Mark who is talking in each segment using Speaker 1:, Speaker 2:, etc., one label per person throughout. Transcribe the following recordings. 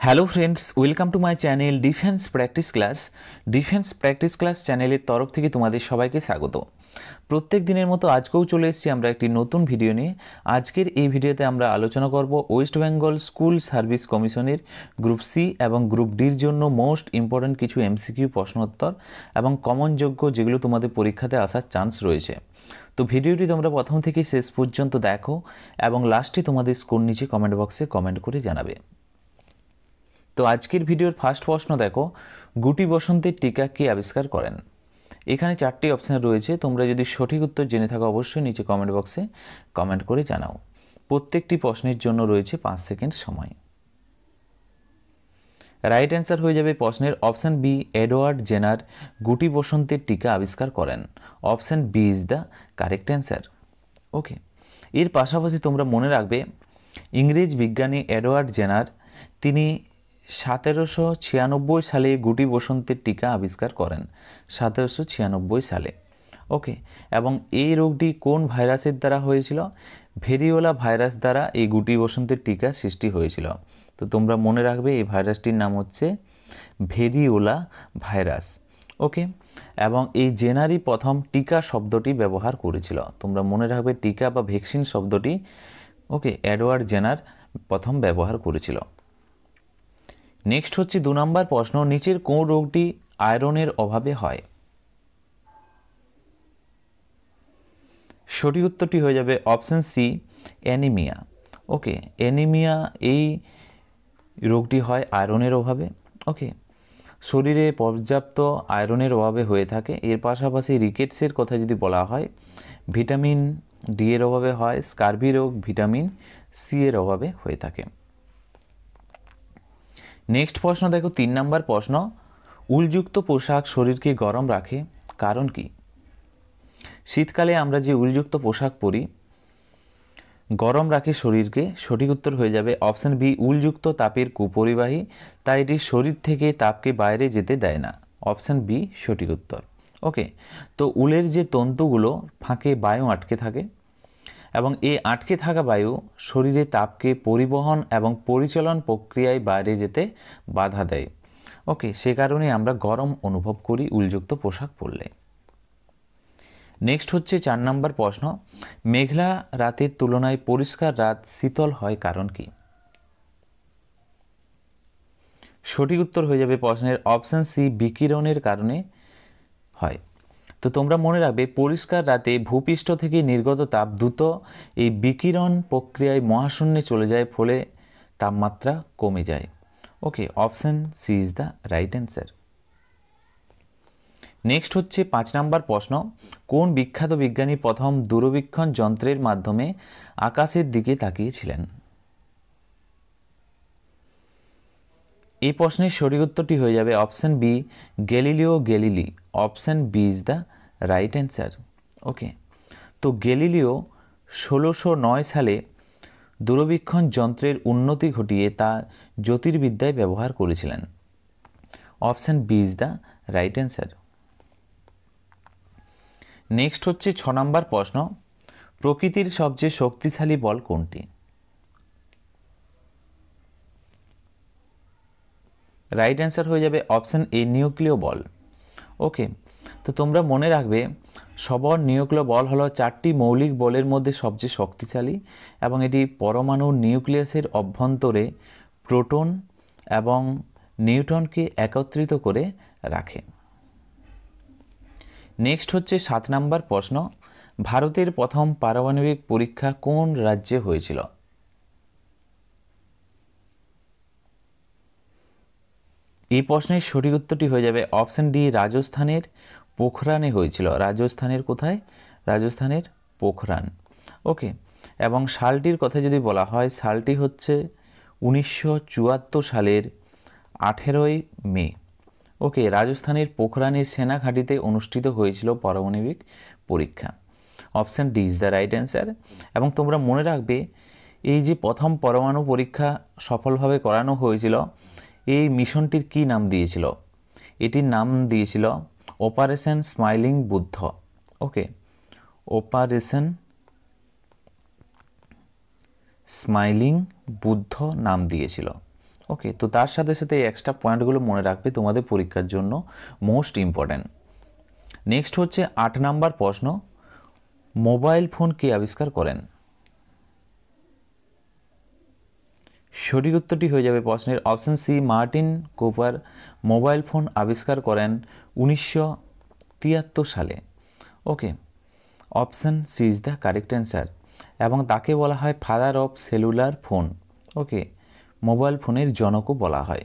Speaker 1: Hello friends, welcome to my channel defence practice class. Defence practice class চ্যানেলের তরফ থেকে তোমাদের সবাইকে স্বাগত। প্রত্যেক দিনের মতো আজকেও চলে এসেছি আমরা একটি নতুন ভিডিও নিয়ে। আজকের এই ভিডিওতে আমরা আলোচনা করব ওয়েস্ট বেঙ্গল স্কুল সার্ভিস কমিশনের গ্রুপ সি এবং গ্রুপ ডির জন্য মোস্ট ইম্পর্ট্যান্ট কিছু এমসিকিউ প্রশ্নোত্তর এবং কমনযোগ্য যেগুলো তোমাদের পরীক্ষাতে আসার চান্স রয়েছে। তো ভিডিওটি তোমরা প্রথম থেকে শেষ পর্যন্ত দেখো এবং লাস্টে তোমাদের স্কোর নিচে কমেন্ট বক্সে কমেন্ট করে জানাবে। তো আজকের ভিডিওর ফার্স্ট প্রশ্ন দেখো, গুটি বসন্তের টিকা কে আবিষ্কার করেন? এখানে চারটি অপশন রয়েছে, তোমরা যদি সঠিক উত্তর জেনে থাকো অবশ্যই নিচে কমেন্ট বক্সে কমেন্ট করে জানাও। প্রত্যেকটি প্রশ্নের জন্য রয়েছে 5 সেকেন্ড সময়। রাইট অ্যান্সার হয়ে যাবে প্রশ্নের অপশন বি, এডওয়ার্ড জেনার গুটি বসন্তের টিকা আবিষ্কার করেন। Option B is the correct answer. Okay, এর পাশাপাশি তোমরা মনে রাখবে ইংরেজ বিজ্ঞানী এডওয়ার্ড জেনার তিনি 1796 সালে গুটি বসন্তের টিকা আবিষ্কার করেন। 1796 সালে। ওকে, এবং এই রোগটি কোন ভাইরাসের দ্বারা হয়েছিল? ভেরিওলা ভাইরাস দ্বারা এই গুটি বসন্তের টিকা সৃষ্টি হয়েছিল। তো তোমরা মনে রাখবে এই ভাইরাসটির নাম হচ্ছে ভেরিওলা ভাইরাস। ওকে, এবং এই জেনারই প্রথম টিকা শব্দটি ব্যবহার করেছিল। তোমরা মনে রাখবে টিকা বা ভ্যাকসিন শব্দটি ওকে এডওয়ার্ড জেনার প্রথম ব্যবহার করেছিল। নেক্সট হচ্ছে 2 নম্বর প্রশ্ন, নিচের কোন রোগটি আয়রনের অভাবে হয়? সঠিক উত্তরটি হয়ে যাবে অপশন সি, অ্যানিমিয়া। ওকে, অ্যানিমিয়া এই রোগটি হয় আয়রনের অভাবে। ওকে, শরীরে পর্যাপ্ত আয়রনের অভাবে হয়ে থাকে। এর পাশাপাশি রিকেটসের কথা যদি বলা হয়, ভিটামিন ডি এর অভাবে হয়। স্কারভি রোগ ভিটামিন সি এর অভাবে হয়ে থাকে। নেক্সট প্রশ্ন দেখো, 3 নম্বর প্রশ্ন, উলযুক্ত পোশাক শরীরকে গরম রাখে, কারণ কি? শীতকালে আমরা যে উলযুক্ত পোশাক পরি গরম রাখে শরীরকে। সঠিক উত্তর হয়ে যাবে অপশন বি, উলযুক্ত তাপের কুপরিবাহী, তাই এটি শরীর থেকে তাপকে বাইরে যেতে দেয় না। অপশন বি সঠিক উত্তর। ওকে, তো উলের যে তন্তুগুলো ফাঁকে বায়ু আটকে থাকে এবং এই আটকে থাকা বায়ু শরীরে তাপকে পরিবহন এবং পরিচালন প্রক্রিয়ায় বাইরে যেতে বাধা দেয়। ওকে, সে কারণে আমরা গরম অনুভব করি উলযুক্ত পোশাক পরলে। নেক্সট হচ্ছে 4 নম্বর প্রশ্ন, মেঘলা রাতের তুলনায় পরিষ্কার রাত শীতল হয়, কারণ কি? সঠিক উত্তর হয়ে যাবে প্রশ্নের অপশন সি, বিকিরণের কারণে হয়। তো তোমরা মনে রাখবে পরিষ্কার রাতে ভূপৃষ্ঠ থেকে নির্গত তাপ দ্রুত এই বিকিরণ প্রক্রিয়ায় মহাশূন্যে চলে যায়, ফলে তাপমাত্রা কমে যায়। Okay, option C is the right answer. Next হচ্ছে 5 নম্বর প্রশ্ন, কোন বিখ্যাত বিজ্ঞানী প্রথম দূরবীক্ষণ যন্ত্রের মাধ্যমে আকাশের দিকে তাকিয়েছিলেন? এই প্রশ্নের সঠিক উত্তরটি হয়ে যাবে option B, Galileo Galilei. Option B is the right answer. Okay, তো গ্যালিলিও 1609 সালে দূরবীক্ষণ যন্ত্রের উন্নতি ঘটিয়ে তা জ্যোতির্বিদ্যায় ব্যবহার করেছিলেন। Option B is the right answer. Next হচ্ছে 6 নম্বর প্রশ্ন, প্রকৃতির সবচেয়ে শক্তিশালী বল কোনটি? রাইট অ্যান্সার হয়ে যাবে অপশন এ, নিউক্লিয় বল। ওকে, তো তোমরা মনে রাখবে সবর নিউক্লিয় বল হলো 4টি মৌলিক বলের মধ্যে সবচেয়ে শক্তিশালী এবং এটি পরমাণুর নিউক্লিয়াসের অভ্যন্তরে প্রোটন এবং নিউট্রনকে একত্রিত করে রাখে। নেক্সট হচ্ছে 7 নম্বর প্রশ্ন, ভারতের প্রথম পারমাণবিক পরীক্ষা কোন রাজ্যে হয়েছিল? এই প্রশ্নের সঠিক উত্তরটি হয়ে যাবে অপশন ডি, রাজস্থানের পোখরানে হয়েছিল। রাজস্থানের কোথায়? রাজস্থানের পোখরান। ওকে, এবং সালটির কথা যদি বলা হয়, সালটি হচ্ছে 1974 সালের 18ই মে। ওকে, রাজস্থানের পোখরানের সেনা ঘাঁটিতে অনুষ্ঠিত হয়েছিল পারমাণবিক পরীক্ষা। Option D is the right answer. এবং তোমরা মনে রাখবে এই যে প্রথম পরমাণু পরীক্ষা সফলভাবে করানো হয়েছিল, এই মিশনটির কি নাম দিয়েছিল? এটির নাম দিয়েছিল অপারেশন স্মাইলিং বুদ্ধ। ওকে, অপারেশন স্মাইলিং বুদ্ধ নাম দিয়েছিল। ওকে, তো তার সাথে সাথে এই এক্সট্রা পয়েন্টগুলো মনে রাখবে, তোমাদের পরীক্ষার জন্য মোস্ট ইম্পর্ট্যান্ট। নেক্সট হচ্ছে 8 নাম্বার প্রশ্ন, মোবাইল ফোন কে আবিষ্কার করেন? সঠিক উত্তরটি হয়ে যাবে প্রশ্নের option C, Martin Cooper mobile phone আবিষ্কার করেন 1973 সালে। Okay, option C is the correct answer, এবং তাকে বলা হয় father of cellular phone. Okay, mobile ফোনের জনকও বলা হয়।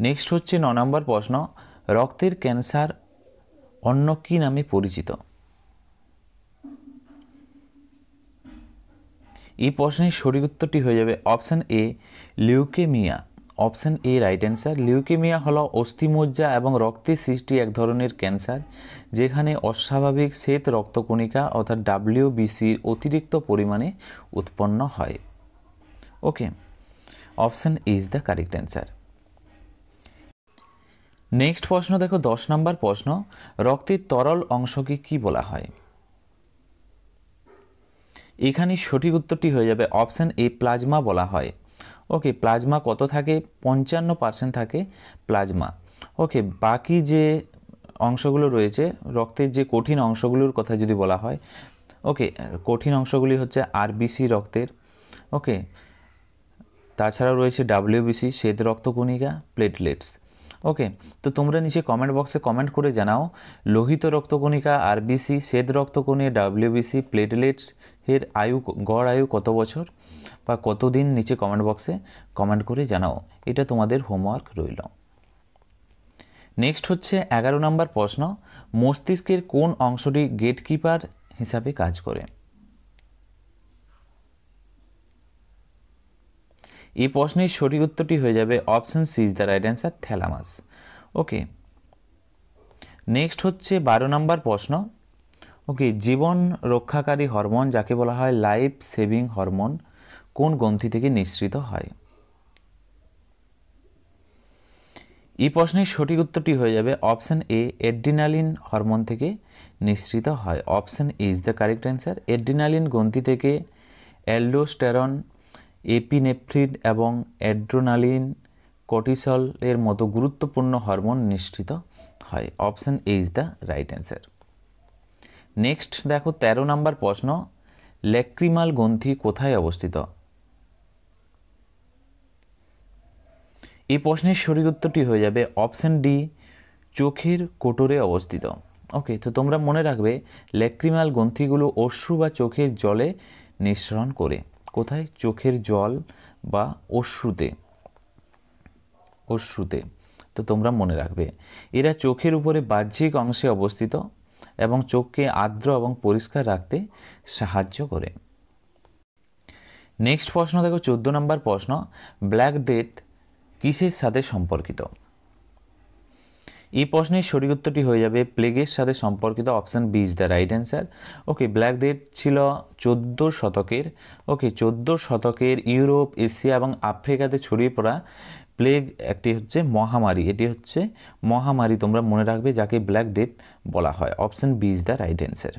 Speaker 1: নেক্সট হচ্ছে 9 নম্বর প্রশ্ন, রক্তের ক্যান্সার অন্য কী নামে পরিচিত? এই প্রশ্নের সঠিক উত্তরটি হয়ে যাবে option A, leukaemia. Option A right answer. Leukaemia হলো অস্থিমজ্জা এবং রক্তের সৃষ্টি এক ধরনের ক্যান্সার, যেখানে অস্বাভাবিক শ্বেত রক্তকণিকা অর্থাৎ ডাব্লিউবিসির অতিরিক্ত পরিমাণে উৎপন্ন হয়। Okay, option A is the correct answer. Next প্রশ্ন দেখো, 10 নম্বর প্রশ্ন, রক্তের তরল অংশকে কি বলা হয়? এখানে সঠিক উত্তরটি হয়ে যাবে অপশন এ, প্লাজমা বলা হয়। ওকে, প্লাজমা কত থাকে? 55% থাকে প্লাজমা। ওকে, বাকি যে অংশগুলো রয়েছে, রক্তের যে কঠিন অংশগুলোর কথা যদি বলা হয়, ওকে, কঠিন অংশগুলি হচ্ছে আরবিসি রক্তের। ওকে, তাছাড়াও রয়েছে ডাব্লিউবিসি শ্বেত রক্তকণিকা, প্লেটলেটস। ওকে, তো তোমরা নিচে কমেন্ট বক্সে কমেন্ট করে জানাও লোহিত রক্তকণিকা, আরবিসি, শ্বেত রক্তকণিকা, ডাব্লিউবিসি, প্লেটলেটস এর গড় আয়ু কত বছর বা কতদিন? নিচে কমেন্ট বক্সে কমেন্ট করে জানাও, এটা তোমাদের হোমওয়ার্ক রইল। নেক্সট হচ্ছে 11 নম্বর প্রশ্ন, মস্তিষ্কের কোন অংশটি গেটকিপার হিসাবে কাজ করে? এই প্রশ্নের সঠিক উত্তরটি হয়ে যাবে option C is the right answer, thalamus. Okay, next হচ্ছে 12 নম্বর প্রশ্ন। ওকে, জীবন রক্ষাকারী হরমোন যাকে বলা হয় লাইফ সেভিং হরমোন কোন গ্রন্থি থেকে নিঃসৃত হয়? এই প্রশ্নের সঠিক উত্তরটি হয়ে যাবে অপশন এ, অ্যাড্রিনালিন হরমোন থেকে নিঃসৃত হয়। Option A is the correct answer. Adrenaline গ্রন্থি থেকে অ্যালডোস্টেরন, এপিনেফ্রিন এবং অ্যাড্রেনালিন, কর্টিসল এর মতো গুরুত্বপূর্ণ হরমোন নিঃসৃত হয়। Option A is the right answer. Next দেখো 13 নম্বর প্রশ্ন, ল্যাক্রিমাল গ্রন্থি কোথায় অবস্থিত? এই প্রশ্নের সঠিক উত্তরটি হয়ে যাবে অপশন ডি, চোখের কোটরে অবস্থিত। ওকে, তো তোমরা মনে রাখবে ল্যাক্রিমাল গ্রন্থিগুলো অশ্রু বা চোখের জলে নিঃসরণ করে। কোথায়? চোখের জল বা অশ্রুতে। তো তোমরা মনে রাখবে এরা চোখের উপরে বাহ্যিক অংশে অবস্থিত এবং চোখকে আর্দ্র এবং পরিষ্কার রাখতে সাহায্য করে। নেক্সট প্রশ্ন দেখো 14 নম্বর প্রশ্ন, ব্ল্যাক ডেথ কিসের সাথে সম্পর্কিত? এই প্রশ্নের সঠিক উত্তরটি হয়ে যাবে প্লেগের সাথে সম্পর্কিত। Option B is the right answer. Okay, black death ছিল 14 শতকের। ওকে, 14 শতকের ইউরোপ, এশিয়া এবং আফ্রিকাতে ছড়িয়ে পড়া প্লেগ একটি হচ্ছে মহামারী। এটি হচ্ছে মহামারী, তোমরা মনে রাখবে, যাকে ব্ল্যাক ডেথ বলা হয়। Option B is the right answer.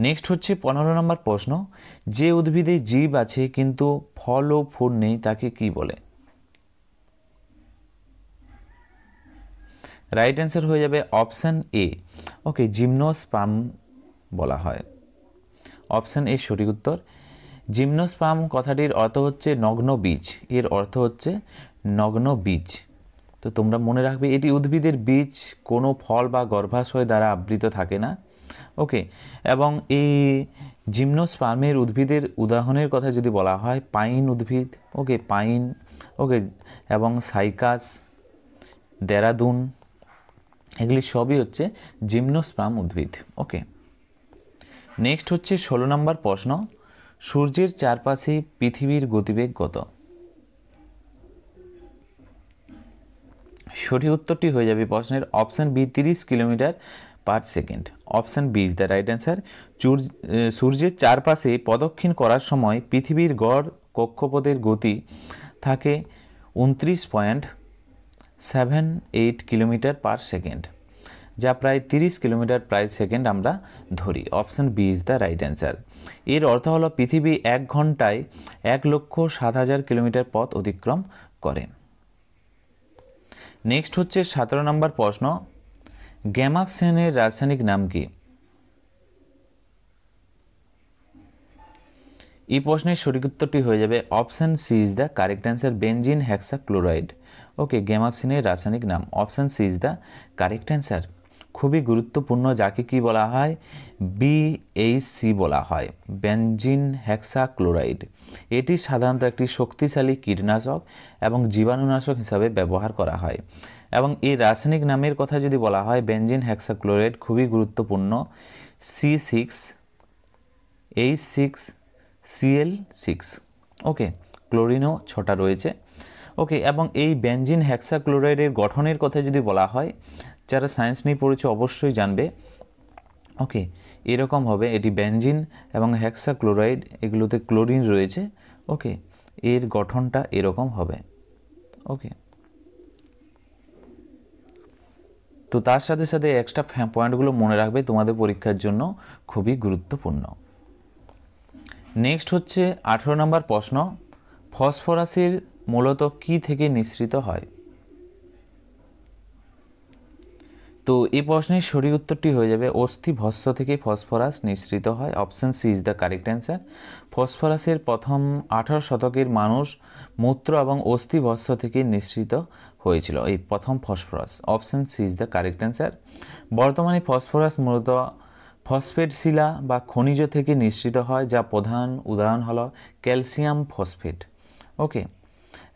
Speaker 1: Next হচ্ছে 15 নম্বর প্রশ্ন, যে উদ্ভিদে জীব আছে কিন্তু ফল ও ফুল নেই তাকে কি বলে? রাইট অ্যান্সার হয়ে যাবে অপশন এ। ওকে, জিমনোস্পার্ম বলা হয়। অপশন এ সঠিক উত্তর। জিমনোস্পার্ম কথাটির অর্থ হচ্ছে নগ্ন বীজ। এর অর্থ হচ্ছে নগ্ন বীজ। তো তোমরা মনে রাখবে এটি উদ্ভিদের বীজ কোনো ফল বা গর্ভাশয় দ্বারা আবৃত থাকে না। ওকে, এবং এই জিমনোস্পার্মের উদ্ভিদের উদাহরণের কথা যদি বলা হয়, পাইন উদ্ভিদ। ওকে, পাইন। ওকে, এবং সাইকাস, দেরাদুন, এগুলি সবই হচ্ছে জিমনোস্পার্ম উদ্ভিদ। ওকে, নেক্সট হচ্ছে 16 নম্বর প্রশ্ন, সূর্যের চারপাশে পৃথিবীর গতিবেগ কত? সঠিক উত্তরটি হয়ে যাবে প্রশ্নের option B, 30 kilometre per second. Option B is the right answer. সূর্যের চারপাশে প্রদক্ষিণ করার সময় পৃথিবীর গড় কক্ষপথের গতি থাকে 29.78 কিলোমিটার পার সেকেন্ড, যা প্রায় 30 কিলোমিটার প্রতি সেকেন্ড আমরা ধরি। Option B is the right answer. এর অর্থ হলো পৃথিবী 1 ঘন্টায় 1,07,000 কিলোমিটার পথ অতিক্রম করে। নেক্সট হচ্ছে 17 নম্বর প্রশ্ন, গ্যামাক্সিনের রাসায়নিক নাম কি? এই প্রশ্নের সঠিক উত্তরটি হয়ে যাবে option C is the correct answer, benzene hexachloride. Okay, গ্যামাক্সিনের রাসায়নিক নাম option C is the correct answer. খুবই গুরুত্বপূর্ণ, যাকে কি বলা হয়? BHC বলা হয়, বেনজিন হেক্সাক্লোরাইড। এটি সাধারণত একটি শক্তিশালী কীটনাশক এবং জীবাণুনাশক হিসাবে ব্যবহার করা হয়। এবং এই রাসায়নিক নামের কথা যদি বলা হয়, বেনজিন হেক্সাক্লোরাইড খুবই গুরুত্বপূর্ণ, C6H6Cl6। ওকে, ক্লোরিনও 6টা রয়েছে। ওকে, এবং এই বেনজিন হেক্সাক্লোরাইডের গঠনের কথা যদি বলা হয়, যারা সায়েন্স নিয়ে পড়েছে অবশ্যই জানবে। ওকে, এরকম হবে, এটি বেনজিন এবং হেক্সাক্লোরাইড, এগুলোতে ক্লোরিন রয়েছে। ওকে, এর গঠনটা এরকম হবে। ওকে, তো তার সাথে সাথে এক্সট্রা পয়েন্টগুলো মনে রাখবে, তোমাদের পরীক্ষার জন্য খুবই গুরুত্বপূর্ণ। নেক্সট হচ্ছে 18 নম্বর প্রশ্ন, ফসফরাসের মূলত কি থেকে নিঃসৃত হয়? তো এই প্রশ্নের সঠিক উত্তরটি হয়ে যাবে অস্থিভস্ম থেকে ফসফরাস নিঃসৃত হয়। Option C is the correct answer. ফসফরাসের প্রথম 18 শতকের মানুষ মূত্র এবং অস্থিভস্ম থেকে নিঃসৃত হয়েছিল, এই প্রথম phosphorus. Option C is the correct answer. বর্তমানে ফসফরাস মূলত ফসফেট শিলা বা খনিজ থেকে নিঃসৃত হয়, যা প্রধান উদাহরণ হলো ক্যালসিয়াম ফসফেট। ওকে,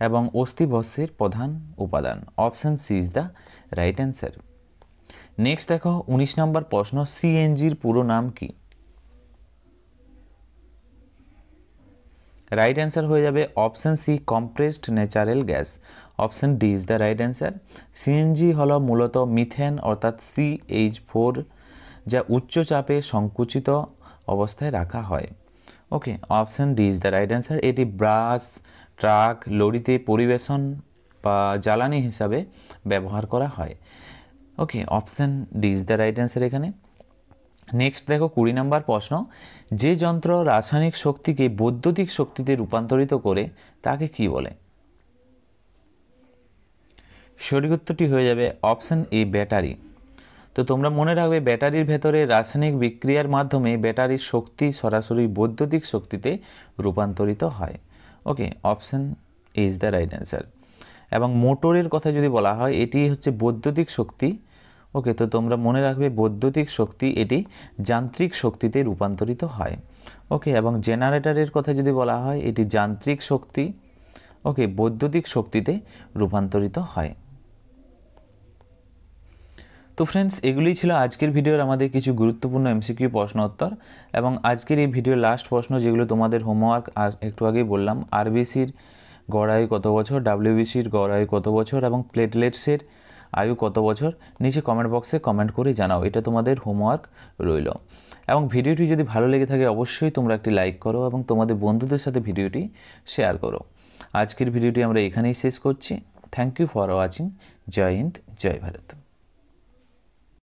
Speaker 1: এবং অস্থিভস্মের প্রধান উপাদান। Option C is the right answer. Next দেখো 19 নম্বর প্রশ্ন, সিএনজির পুরো নাম কি? রাইট অ্যান্সার হয়ে যাবে option C, compressed natural gas. Option D is the right answer. CNG হলো মূলত মিথেন অর্থাৎ CH4, যা উচ্চ চাপে সংকুচিত অবস্থায় রাখা হয়। Okay, option D is the right answer. এটি বাস, ট্রাক, লরিতে পরিবেশন বা জ্বালানি হিসাবে ব্যবহার করা হয়। Okay, option D is the right answer এখানে। নেক্সট দেখো 20 নম্বর প্রশ্ন, যে যন্ত্র রাসায়নিক শক্তিকে বৈদ্যুতিক শক্তিতে রূপান্তরিত করে তাকে কি বলে? সঠিক উত্তরটি হয়ে যাবে অপশন এ, ব্যাটারি। তো তোমরা মনে রাখবে, ব্যাটারির ভেতরে রাসায়নিক বিক্রিয়ার মাধ্যমে ব্যাটারির শক্তি সরাসরি বৈদ্যুতিক শক্তিতে রূপান্তরিত হয়। Okay, option A is the right answer. এবং মোটরের কথা যদি বলা হয়, এটি হচ্ছে বৈদ্যুতিক শক্তি। ওকে, তো তোমরা মনে রাখবে বৈদ্যুতিক শক্তি এটি যান্ত্রিক শক্তিতে রূপান্তরিত হয়। ওকে, এবং জেনারেটরের কথা যদি বলা হয়, এটি যান্ত্রিক শক্তি ওকে বৈদ্যুতিক শক্তিতে রূপান্তরিত হয়। তো ফ্রেন্ডস, এগুলোই ছিল আজকের ভিডিওর আমাদের কিছু গুরুত্বপূর্ণ এমসিকিউ প্রশ্ন উত্তর। এবং আজকের এই ভিডিওর লাস্ট প্রশ্ন, যেগুলো তোমাদের হোমওয়ার্ক, আর একটু আগেই বললাম, আরবিসির গড় আয়ু কত বছর, ডাব্লিউবিসির গড় আয়ু কত বছর এবং প্লেটলেটসের আয়ু কত বছর, নিচে কমেন্ট বক্সে কমেন্ট করে জানাও, এটা তোমাদের হোমওয়ার্ক রইল। এবং ভিডিওটি যদি ভালো লেগে থাকে অবশ্যই তোমরা একটি লাইক করো এবং তোমাদের বন্ধুদের সাথে ভিডিওটি শেয়ার করো। আজকের ভিডিওটি আমরা এখানেই শেষ করছি। Thank you for watching. জয় হিন্দ, জয় ভারত।